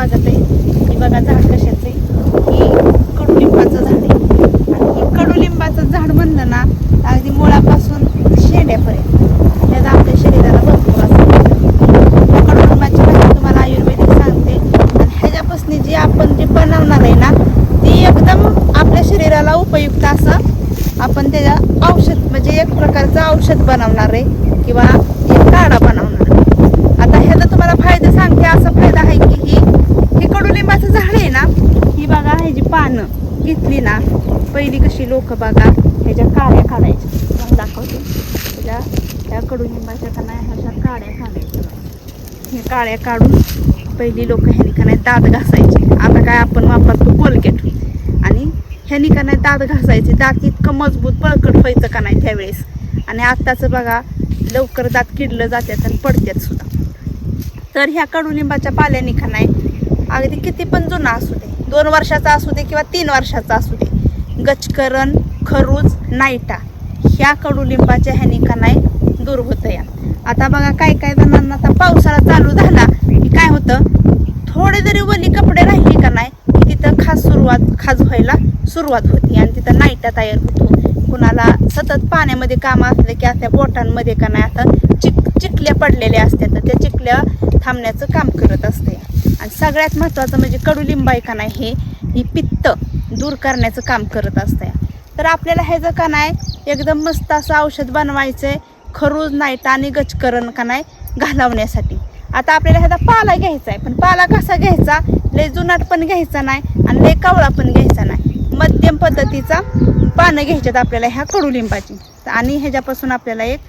स्वागत आहे. ही बघा झाड कशाचं आहे, ही कडुलिंबाचं झाड आहे. आणि हे कडुलिंबाचं झाड म्हणलं ना अगदी मुळापासून शेंड्यापर्यंत त्याचा आपल्या शरीराला भरपूर असं कडुलिंबाची भाजी तुम्हाला आयुर्वेदिक सांगते. आणि ह्याच्यापासून जे आपण जे बनवणार आहे ना ती एकदम आपल्या शरीराला उपयुक्त असं आपण त्याच्या औषध म्हणजे एक प्रकारचं औषध बनवणार आहे किंवा एक काढा बनवणार. आता ह्याचा तुम्हाला फायदा सांगते. असा फायदा आहे की ही कडुलिंबाचं झाड आहे ना, ही बघा ह्याची पानं घेतली ना, पहिली कशी लोक बघा ह्याच्या काड्या काढायच्या. मला दाखवते त्याच्या ह्या कडुलिंबाच्या का नाही ह्याच्या काड्या काढायच्या. हे काड्या काढून पहिली लोक ह्यानी का नाही दात घासायचे. आता काय आपण वापरतो कोलगेट, आणि ह्यानी का नाही दात घासायचे. दात इतकं मजबूत बळकट व्हायचं का नाही त्यावेळेस. आणि आत्ताचं बघा लवकर दात किडलं जातात आणि पडतात सुद्धा. तर ह्या कडुलिंबाच्या पाल्याने का नाही अगदी किती पण जुना असू दे, 2 वर्षाचा असू दे किंवा 3 वर्षाचा असू दे, गचकरण, खरूज, नाईटा ह्या कडुलिंबाच्या ह्यानी का नाही दूर होतं या. आता बघा काय काय जणांना आता पावसाळा चालू झाला की काय होतं, थोडे जरी वली कपडे राहिली का नाही की तिथं खाज व्हायला सुरुवात होती आणि तिथं नाईटा तयार होतो. कुणाला सतत पाण्यामध्ये काम असलं की त्या बोटांमध्ये का नाही आता चिखल्या पडलेल्या असतात, तर त्या चिखल्या थांबण्याचं काम करत असते. आणि सगळ्यात महत्त्वाचं म्हणजे कडुलिंब आहे का नाही ही पित्त दूर करण्याचं काम करत असते. तर आपल्याला ह्याचं का नाही एकदम मस्त असं औषध बनवायचं आहे खरूज, नाईटा आणि गचकरण का नाही घालवण्यासाठी. आता आपल्याला ह्याचा पाला घ्यायचा आहे, पण पाला कसा घ्यायचा, लय जुनाट पण घ्यायचा नाही आणि लय कावळा पण घ्यायचा नाही, मध्यम पद्धतीचा पानं घ्यायच्यात आपल्याला ह्या कडुलिंबाची. आणि ह्याच्यापासून आपल्याला एक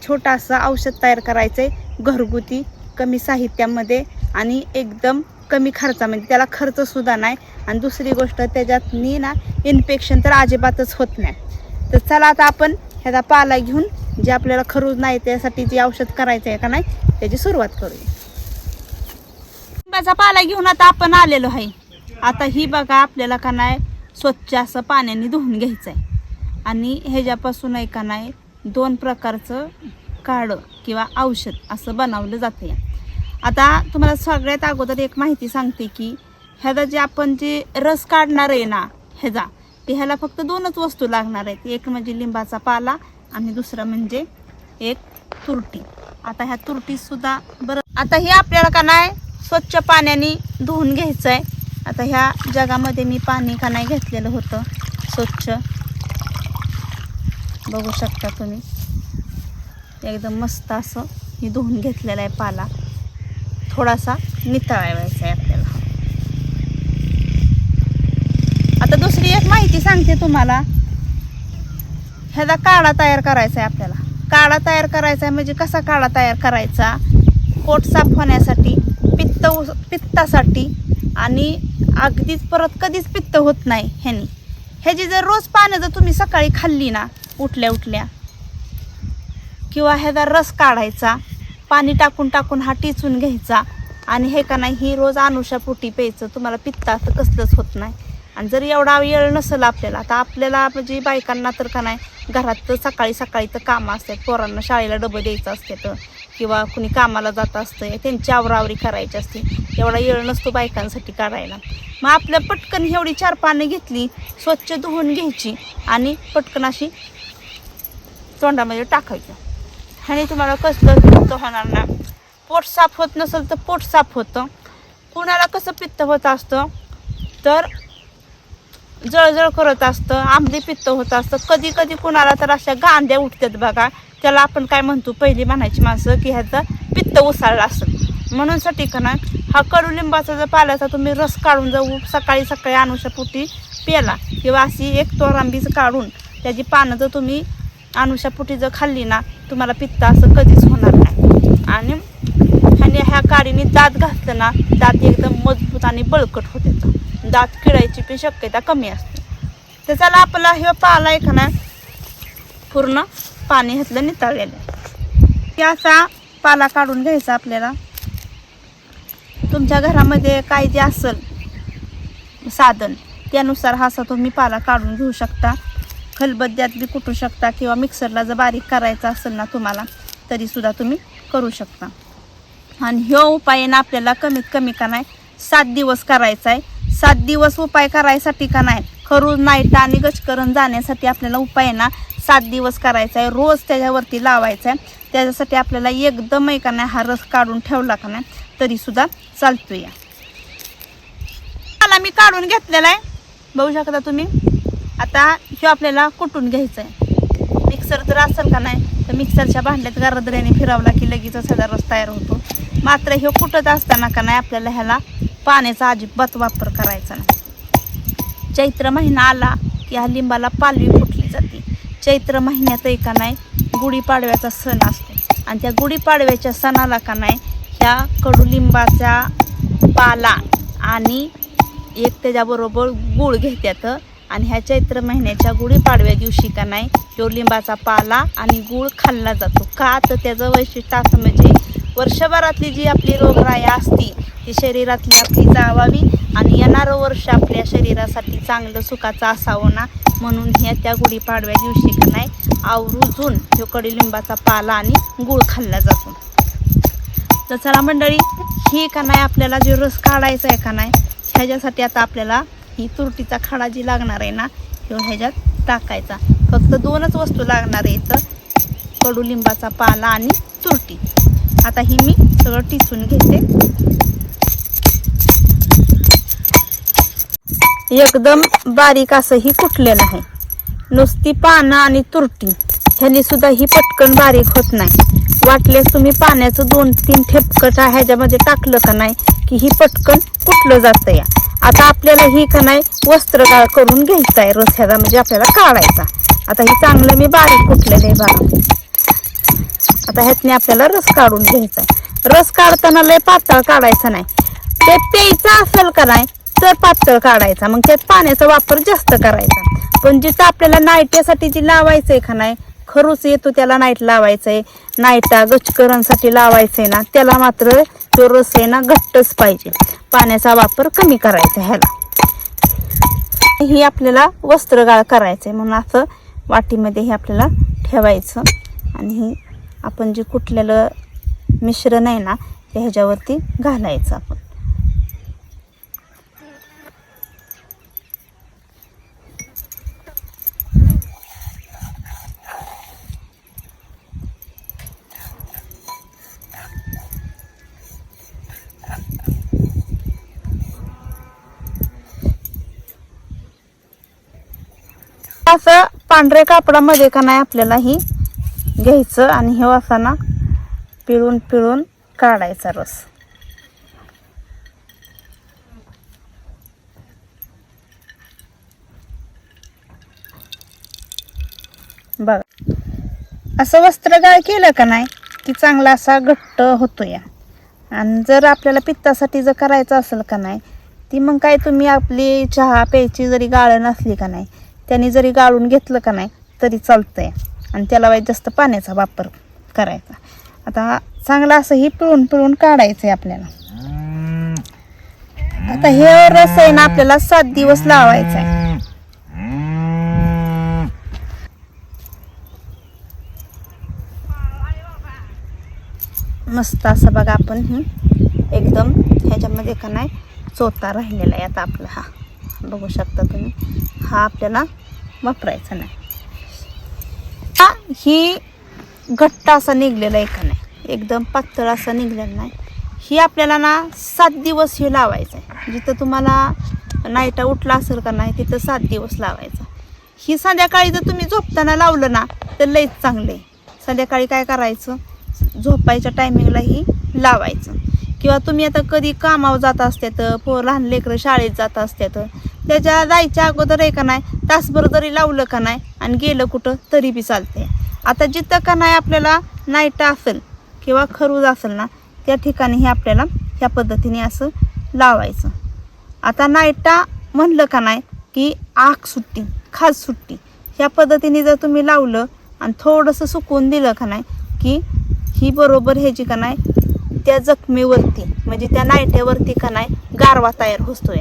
छोटासा औषध तयार करायचं आहे घरगुती, कमी साहित्यामध्ये आणि एकदम कमी खर्चामध्ये. त्याला खर्च सुद्धा नाही. आणि दुसरी गोष्ट त्याच्यात ना इन्फेक्शन तर अजिबातच होत नाही. तर चला आता आपण ह्याचा पाला घेऊन जे आपल्याला खरूज नाही त्यासाठी जे औषध करायचं आहे का नाही त्याची सुरुवात करूया. लिंबाचा पाला घेऊन आता आपण आलेलो आहे. आता ही बघा आपल्याला का नाही स्वच्छ असं पाण्याने धुवून घ्यायचं आहे. आणि ह्याच्यापासून आहे का नाही 2 प्रकारचं काढं किंवा औषध असं बनवलं जाते. आता तुम्हाला सगळ्यात अगोदर एक माहिती सांगते की ह्याचा जे आपण जे रस काढणार आहे ना ह्याचा, ते ह्याला फक्त 2च वस्तू लागणार आहेत. एक म्हणजे लिंबाचा पाला आणि दुसरं म्हणजे एक तुरटी. आता ह्या तुरटीसुद्धा बरं आता हे आपल्याला का नाही स्वच्छ पाण्याने धुवून घ्यायचं आहे. आता ह्या जगामध्ये मी पाणी का नाही घेतलेलं होतं स्वच्छ, बघू शकता तुम्ही. एकदम मस्त असं हे धुवून घेतलेला आहे पाला. थोडासा नितळावायचा आहे आपल्याला. आता दुसरी एक माहिती सांगते तुम्हाला. ह्याचा काढा तयार करायचा आहे आपल्याला. काढा तयार करायचा आहे म्हणजे कसा काढा तयार करायचा, पोट साफ होण्यासाठी, पित्तासाठी आणि अगदीच परत कधीच पित्त होत नाही ह्यानी. ह्याची जर रोज पानं जर तुम्ही सकाळी खाल्ली ना उठल्या उठल्या, किंवा ह्याचा रस काढायचा, पाणी टाकून टाकून हा टिचून घ्यायचा आणि हे का नाही ही रोज अनुषापोटी प्यायचं, तुम्हाला पित्ताचं कसलंच होत नाही. आणि जर एवढा वेळ नसेल आपल्याला, आता आपल्याला म्हणजे बायकांना तर का नाही घरात तर सकाळी सकाळी तर कामं असतात, पोरांना शाळेला डबं द्यायचं असते तर किंवा कुणी कामाला जात असतं, त्यांची आवरावरी करायची असते, एवढा वेळ नसतो बायकांसाठी काढायला. मग आपल्या पटकन एवढी 4 पानं घेतली, स्वच्छ धुवून घ्यायची आणि पटकन अशी तोंडामध्ये टाकायचं. ह्याने तुम्हाला कसलं पित्त होणार नाही. पोट साफ होत नसेल तर पोट साफ होतं. कुणाला कसं पित्त होत असतं तर जळजळ करत असतं, आंबली पित्त होत असतं, कधी कधी कुणाला तर अशा गांद्या उठतात बघा, त्याला आपण काय म्हणतो पहिली म्हणायची माणसं की ह्याचा पित्त उसळला असेल. म्हणून साठी का नाही हा कडुलिंबाचा जर पाल्याचा तुम्ही रस काढून जाऊ सकाळी सकाळी अनुषापोटी प्याला, किंवा अशी 1 तोरांबीच काढून त्याची पानं जर तुम्ही अनुषापोटी जर खाल्ली ना तुम्हाला पित्त असं कधीच होणार नाही. आणि ह्या काडीने दात घासलं ना दात एकदम मजबूत आणि बळकट होते, दात किडायची पण शक्यता कमी असते. तर चला आपला हे पाला आहे का ना पूर्ण पाणी घातलं नितळलेलं. याचा पाला काढून घ्यायचा आपल्याला. तुमच्या घरामध्ये काय जे असेल साधन त्यानुसार हा असा तुम्ही पाला काढून घेऊ शकता. खलबत्त्यात बी कुटू शकता किंवा मिक्सरला जर बारीक करायचा असेल ना तुम्हाला तरीसुद्धा तुम्ही करू शकता. आणि ह्यो उपायानं आपल्याला कमीत कमी का नाही 7 दिवस करायचा आहे. 7 दिवस उपाय करायसाठी का नाही, खरूज नाईट आणि गचकरण जाण्यासाठी आपल्याला उपाय आहे ना 7 दिवस करायचा आहे. रोज त्याच्यावरती लावायचा आहे. त्याच्यासाठी आपल्याला एकदम आहे का नाही हा रस काढून ठेवला का नाही तरीसुद्धा चालतो. या मला मी काढून घेतलेला आहे, बघू शकता तुम्ही. आता हे आपल्याला कुटून घ्यायचं आहे. मिक्सर जर असेल का नाही तर मिक्सरच्या भांड्यात गरदऱ्याने फिरवला की लगेच सगळा रस तयार होतो. मात्र हे कुटत असताना का नाही आपल्याला ह्याला पाण्याचा अजिबात वापर करायचा नाही. चैत्र महिना आला की ह्या लिंबाला पालवी फुटली जाते. चैत्र महिन्यात का नाही गुढीपाडव्याचा सण असतो आणि त्या गुढीपाडव्याच्या सणाला का नाही ह्या कडुलिंबाचा पाला आणि एक त्याच्याबरोबर गूळ घेतात आणि ह्या चैत्र महिन्याच्या गुढीपाडव्या दिवशी का नाही ह्यो लिंबाचा पाला आणि गूळ खाल्ला जातो. का तर त्याचं वैशिष्ट्य असं म्हणजे वर्षभरातली जी आपली रोगराई असती ती शरीरातली आपली जावावी आणि येणारं वर्ष आपल्या शरीरासाठी चांगलं सुखाचं असावं ना, म्हणून ह्या त्या गुढीपाडव्या दिवशी का नाही आवर्जून ह्यो कडुलिंबाचा पाला आणि गूळ खाल्ला जातो. तर चला मंडळी, ही का नाही आपल्याला जो रस काढायचा आहे का नाही ह्याच्यासाठी आता आपल्याला ही तुरटीचा खडा जी लागणार आहे ना ह्यो ह्याच्यात टाकायचा. फक्त 2च वस्तू लागणार आहेत, कडुलिंबाचा पाला आणि तुरटी. आता ही मी सगळं टिसून घेते. एकदम बारीक असं ही कुटलेलं आहे. नुसती पानं आणि तुरटी ह्यानी सुद्धा ही पटकन बारीक होत नाही. वाटल्यास तुम्ही पाण्याचं 2-3 ठेपकट ह्याच्यामध्ये टाकलं का नाही की ही पटकन कुटलं जातं. या आता आपल्याला ही का नाही वस्त्रगाळ करून घ्यायचा आहे रस ह्याचा, म्हणजे आपल्याला काढायचा. आता ही चांगलं मी बारीक कुटलेलं आहे बघा. आता ह्यातनी आपल्याला रस काढून घ्यायचा आहे. रस काढताना लय पातळ काढायचा नाही. ते प्यायचं असेल का नाही तर पातळ काढायचा, मग त्यात पाण्याचा वापर जास्त करायचा. पण जिथं आपल्याला नाईट्यासाठी जी लावायचं आहे का नाही खरूच येतो त्याला नाईट लावायचं आहे, नाईटा गचकरणसाठी लावायचं आहे ना त्याला मात्र तो रस आहे ना घट्टच पाहिजे. पाण्याचा वापर कमी करायचा ह्याला. ही आपल्याला वस्त्रगाळ करायचं आहे म्हणून असं वाटीमध्ये हे आपल्याला ठेवायचं आणि हे आपण जे कुटलेलं मिश्रण आहे ना ते ह्याच्यावरती घालायचं आपण. असं पांढऱ्या कापडामध्ये का नाही आपल्याला ही घ्यायचं आणि हे असा ना पिळून पिळून काढायचा रस. बघा असं वस्त्रगाळ केलं का नाही की चांगला असा घट्ट होतो. या आणि जर आपल्याला पित्तासाठी जर करायचं असेल का नाही ती मग काय तुम्ही आपली चहा प्यायची जरी गाळण नसली का नाही त्यांनी जरी गाळून घेतलं का नाही तरी चालतंय आणि त्याला वाईट जास्त पाण्याचा वापर करायचा. आता चांगला असं ही पिळून पिळून काढायचं आहे आपल्याला. आता हे रस आहे ना आपल्याला 7 दिवस लावायचा आहे. मस्त असं बघा आपण एकदम ह्याच्यामध्ये का नाही चोथा राहिलेला आहे. आता आपला हा बघू शकता तुम्ही, हा आपल्याला वापरायचा नाही. ही घट्ट असा निघलेला आहे का नाही, एकदम पातळ असा निघलेला नाही. ही आपल्याला ना 7 दिवस हे लावायचं आहे. जिथं तुम्हाला नाईटा उठला असेल का नाही तिथं 7 दिवस लावायचा. ही संध्याकाळी जर तुम्ही झोपताना लावलं ना तर लईच चांगलं आहे. संध्याकाळी काय करायचं, झोपायच्या टायमिंगला ही लावायचं. किंवा तुम्ही आता कधी कामावर जात असतात, लहान लेकरं शाळेत जात असतात, त्याच्या जायच्या अगोदर आहे का नाही तासभर जरी लावलं का नाही आणि गेलं कुठं तरी बी चालते. आता जिथं का नाही आपल्याला नाईटा असेल किंवा खरूज असेल ना त्या ठिकाणी हे आपल्याला ह्या पद्धतीने असं लावायचं. आता नाईटा म्हणलं का नाही की आग सुट्टी खास सुट्टी ह्या पद्धतीने जर तुम्ही लावलं आणि थोडंसं सुकवून दिलं का नाही की ही बरोबर ह्याची का नाही त्या जखमेवरती म्हणजे त्या नाईट्यावरती का नाही गारवा तयार होतोय.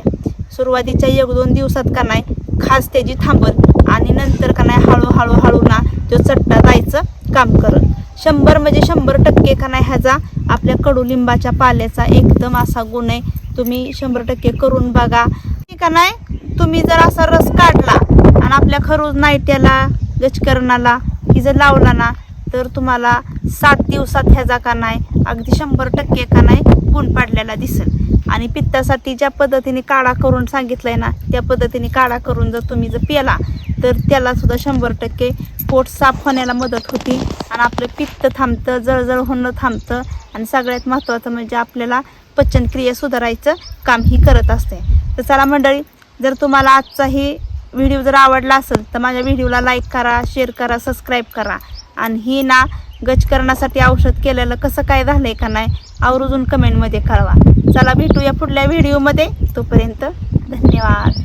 सुरुवातीच्या 1-2 दिवसात का नाही खास त्याची थांबल आणि नंतर का नाही हळूहळू ना तो चट्टा जायचं काम करत. 100 म्हणजे 100% का नाही ह्याचा आपल्या कडुलिंबाच्या पाल्याचा एकदम असा गुण आहे. तुम्ही 100% करून बघा. ठीक आहे नाही, तुम्ही जर असा रस काढला आणि आपल्या खरूज नाईट्याला गजकरणाला ही जर लावला ना तर तुम्हाला 7 दिवसात ह्याचा का नाही अगदी 100% का नाही गुण पाडलेला दिसेल. आणि पित्तासाठी ज्या पद्धतीने काढा करून सांगितलंय ना त्या पद्धतीने काढा करून जर तुम्ही जर पिला तर त्याला सुद्धा 100% पोट साफ होण्याला मदत होती आणि आपलं पित्त थांबतं, जळजळ होणं थांबतं आणि सगळ्यात महत्त्वाचं म्हणजे आपल्याला पचनक्रिया सुधारायचं काम ही करत असते. तर चला मंडळी, जर तुम्हाला आजचा ही व्हिडिओ जर आवडला असेल तर माझ्या व्हिडिओला लाईक करा, शेअर करा, सबस्क्राईब करा. आणि ही ना गजकरणासाठी औषध केलेलं कसं काय झालंय का नाही आवर्जून कमेंटमध्ये कळवा. चला भेटूया पुढल्या व्हिडिओमध्ये. तोपर्यंत धन्यवाद.